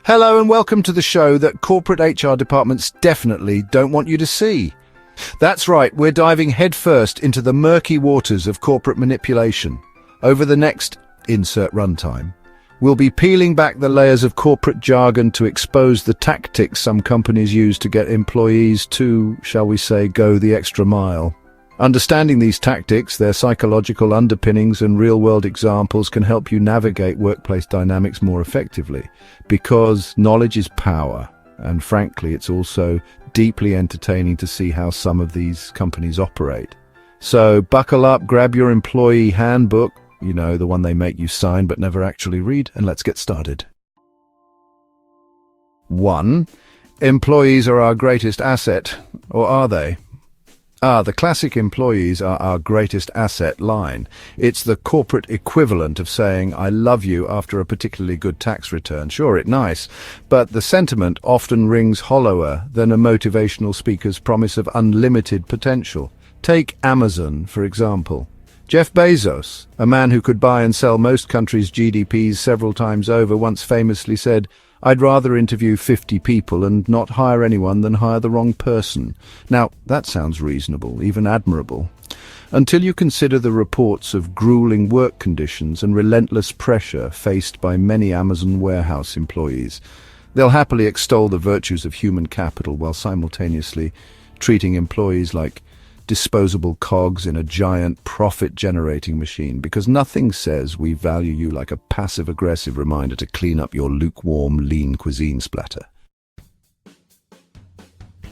Hello and welcome to the show that corporate HR departments definitely don't want you to see. That's right, we're diving headfirst into the murky waters of corporate manipulation. Over the next insert runtime, we'll be peeling back the layers of corporate jargon to expose the tactics some companies use to get employees to, shall we say, go the extra mile. Understanding these tactics, their psychological underpinnings and real-world examples can help you navigate workplace dynamics more effectively, because knowledge is power, and frankly, it's also deeply entertaining to see how some of these companies operate. So buckle up, grab your employee handbook, you know, the one they make you sign but never actually read, and let's get started. 1. Employees are our greatest asset, or are they? The classic employees are our greatest asset line. It's the corporate equivalent of saying, I love you after a particularly good tax return. Sure, it's nice, but the sentiment often rings hollower than a motivational speaker's promise of unlimited potential. Take Amazon, for example. Jeff Bezos, a man who could buy and sell most countries' GDPs several times over, once famously said, I'd rather interview 50 people and not hire anyone than hire the wrong person. Now, that sounds reasonable, even admirable, until you consider the reports of grueling work conditions and relentless pressure faced by many Amazon warehouse employees. They'll happily extol the virtues of human capital while simultaneously treating employees like disposable cogs in a giant profit-generating machine, because nothing says we value you like a passive-aggressive reminder to clean up your lukewarm, lean cuisine splatter.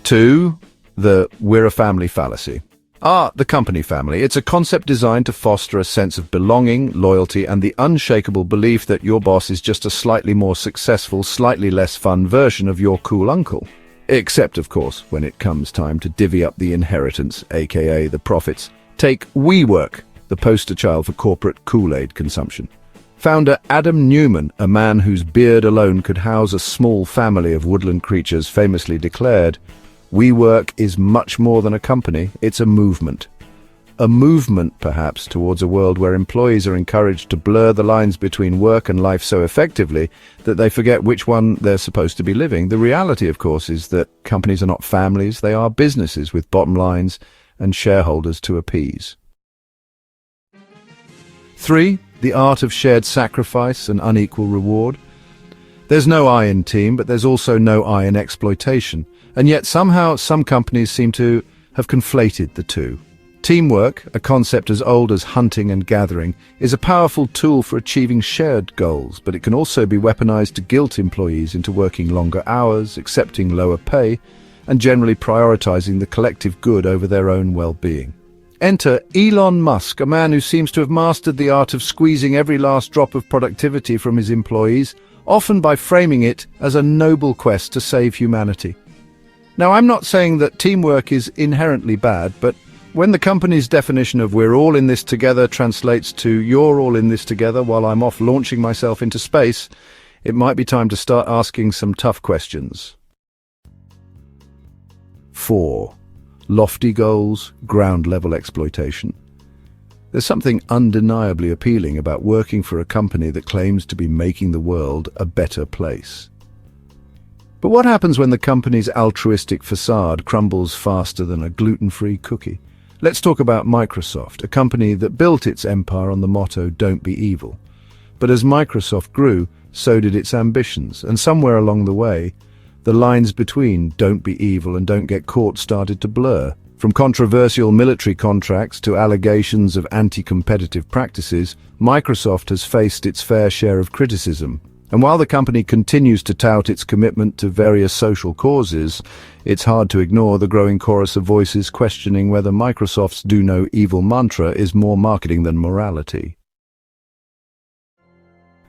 2. The we're a family fallacy. The company family. It's a concept designed to foster a sense of belonging, loyalty, and the unshakable belief that your boss is just a slightly more successful, slightly less fun version of your cool uncle. Except, of course, when it comes time to divvy up the inheritance, aka the profits. Take Wework, the poster child for corporate Kool-Aid consumption. Founder Adam Newman, a man whose beard alone could house a small family of woodland creatures, famously declared, Wework is much more than a company, it's a movement. A movement, perhaps, towards a world where employees are encouraged to blur the lines between work and life so effectively that they forget which one they're supposed to be living. The reality, of course, is that companies are not families, they are businesses with bottom lines and shareholders to appease. 3. The art of shared sacrifice and unequal reward. There's no I in team, but there's also no I in exploitation. And yet somehow some companies seem to have conflated the two. Teamwork, a concept as old as hunting and gathering, is a powerful tool for achieving shared goals, but it can also be weaponized to guilt employees into working longer hours, accepting lower pay, and generally prioritizing the collective good over their own well-being. Enter Elon Musk, a man who seems to have mastered the art of squeezing every last drop of productivity from his employees, often by framing it as a noble quest to save humanity. Now, I'm not saying that teamwork is inherently bad, but when the company's definition of we're all in this together translates to you're all in this together while I'm off launching myself into space, it might be time to start asking some tough questions. 4. Lofty goals, ground-level exploitation. There's something undeniably appealing about working for a company that claims to be making the world a better place. But what happens when the company's altruistic facade crumbles faster than a gluten-free cookie? Let's talk about Microsoft, a company that built its empire on the motto, don't be evil. But as Microsoft grew, so did its ambitions, and somewhere along the way, the lines between don't be evil and don't get caught started to blur. From controversial military contracts to allegations of anti-competitive practices, Microsoft has faced its fair share of criticism. And while the company continues to tout its commitment to various social causes, it's hard to ignore the growing chorus of voices questioning whether Microsoft's do no evil mantra is more marketing than morality.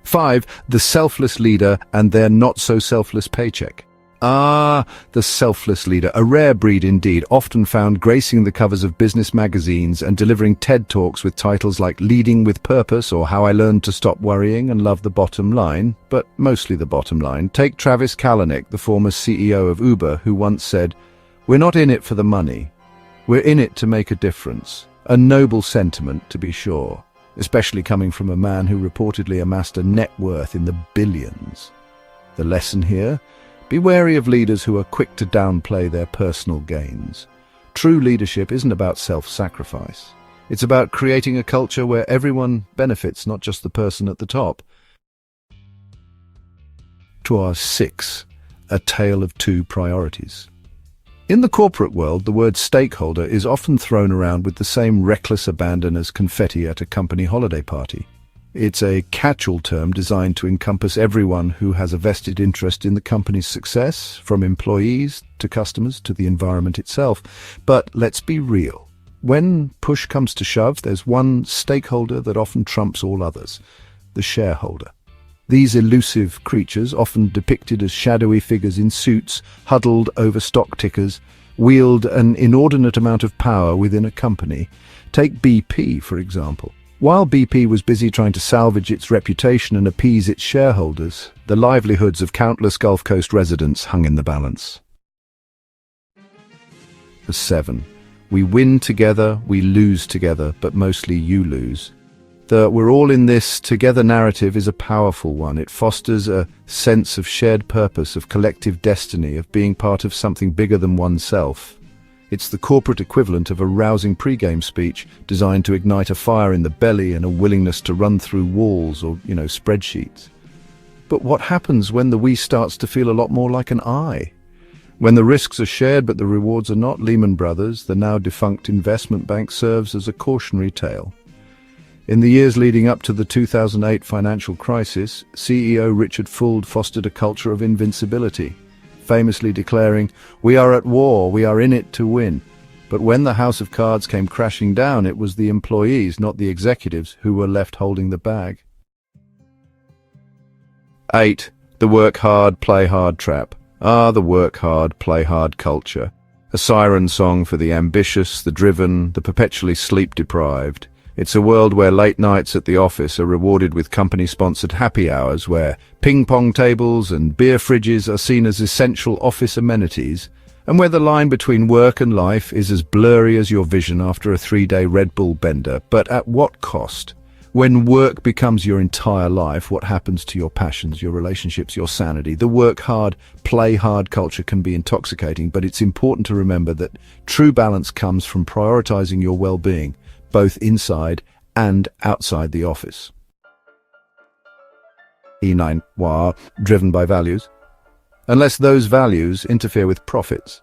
5. The selfless leader and their not-so-selfless paycheck. The selfless leader, a rare breed indeed, often found gracing the covers of business magazines and delivering TED Talks with titles like Leading with Purpose or How I Learned to Stop Worrying and Love the Bottom Line, but mostly the bottom line. Take Travis Kalanick, the former CEO of Uber, who once said, "We're not in it for the money. We're in it to make a difference." A noble sentiment, to be sure, especially coming from a man who reportedly amassed a net worth in the billions. The lesson here? Be wary of leaders who are quick to downplay their personal gains. True leadership isn't about self-sacrifice. It's about creating a culture where everyone benefits, not just the person at the top. To our 6, a tale of two priorities. In the corporate world, the word stakeholder is often thrown around with the same reckless abandon as confetti at a company holiday party. It's a catch-all term designed to encompass everyone who has a vested interest in the company's success, from employees to customers to the environment itself. But let's be real. When push comes to shove, there's one stakeholder that often trumps all others: the shareholder. These elusive creatures, often depicted as shadowy figures in suits, huddled over stock tickers, wield an inordinate amount of power within a company. Take BP, for example. While BP was busy trying to salvage its reputation and appease its shareholders, the livelihoods of countless Gulf Coast residents hung in the balance. 7. We win together, we lose together, but mostly you lose. The "we're all in this together" narrative is a powerful one. It fosters a sense of shared purpose, of collective destiny, of being part of something bigger than oneself. It's the corporate equivalent of a rousing pre-game speech designed to ignite a fire in the belly and a willingness to run through walls or, spreadsheets. But what happens when the we starts to feel a lot more like an I? When the risks are shared but the rewards are not? Lehman Brothers, the now defunct investment bank, serves as a cautionary tale. In the years leading up to the 2008 financial crisis, CEO Richard Fuld fostered a culture of invincibility, famously declaring, "We are at war, we are in it to win." But when the house of cards came crashing down, it was the employees, not the executives, who were left holding the bag. 8. The work hard, play hard trap. The work hard, play hard culture. A siren song for the ambitious, the driven, the perpetually sleep-deprived. It's a world where late nights at the office are rewarded with company-sponsored happy hours, where ping-pong tables and beer fridges are seen as essential office amenities, and where the line between work and life is as blurry as your vision after a 3-day Red Bull bender. But at what cost? When work becomes your entire life, what happens to your passions, your relationships, your sanity? The work hard, play hard culture can be intoxicating, but it's important to remember that true balance comes from prioritizing your well-being, both inside and outside the office. 9. Driven by values. Unless those values interfere with profits.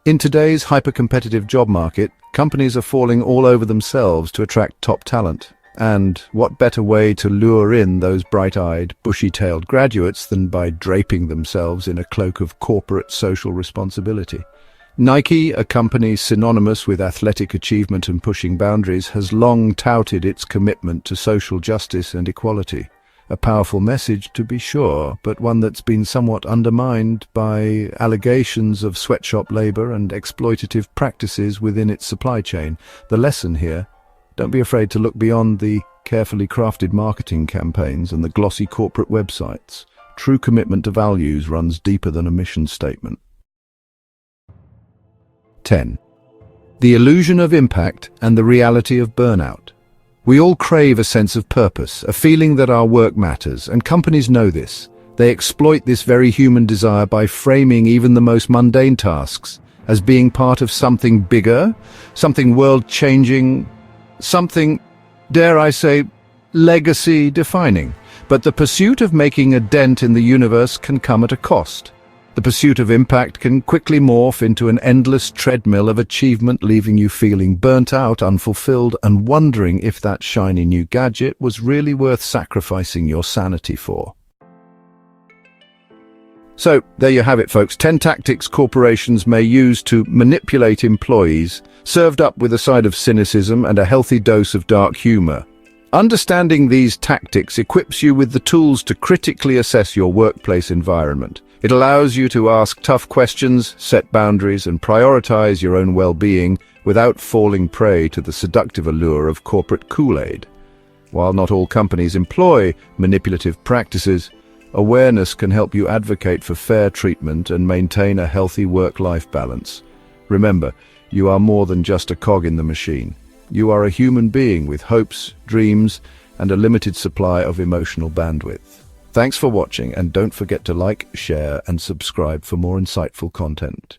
In today's hyper-competitive job market, companies are falling all over themselves to attract top talent. And what better way to lure in those bright-eyed, bushy-tailed graduates than by draping themselves in a cloak of corporate social responsibility? Nike, a company synonymous with athletic achievement and pushing boundaries, has long touted its commitment to social justice and equality. A powerful message, to be sure, but one that's been somewhat undermined by allegations of sweatshop labor and exploitative practices within its supply chain. The lesson here: don't be afraid to look beyond the carefully crafted marketing campaigns and the glossy corporate websites. True commitment to values runs deeper than a mission statement. 10. The illusion of impact and the reality of burnout. We all crave a sense of purpose, a feeling that our work matters, and companies know this. They exploit this very human desire by framing even the most mundane tasks as being part of something bigger, something world-changing, something, dare I say, legacy-defining. But the pursuit of making a dent in the universe can come at a cost. The pursuit of impact can quickly morph into an endless treadmill of achievement, leaving you feeling burnt out, unfulfilled, and wondering if that shiny new gadget was really worth sacrificing your sanity for. So, there you have it, folks. 10 tactics corporations may use to manipulate employees, served up with a side of cynicism and a healthy dose of dark humor. Understanding these tactics equips you with the tools to critically assess your workplace environment. It allows you to ask tough questions, set boundaries, and prioritize your own well-being without falling prey to the seductive allure of corporate Kool-Aid. While not all companies employ manipulative practices, awareness can help you advocate for fair treatment and maintain a healthy work-life balance. Remember, you are more than just a cog in the machine. You are a human being with hopes, dreams, and a limited supply of emotional bandwidth. Thanks for watching, and don't forget to like, share, and subscribe for more insightful content.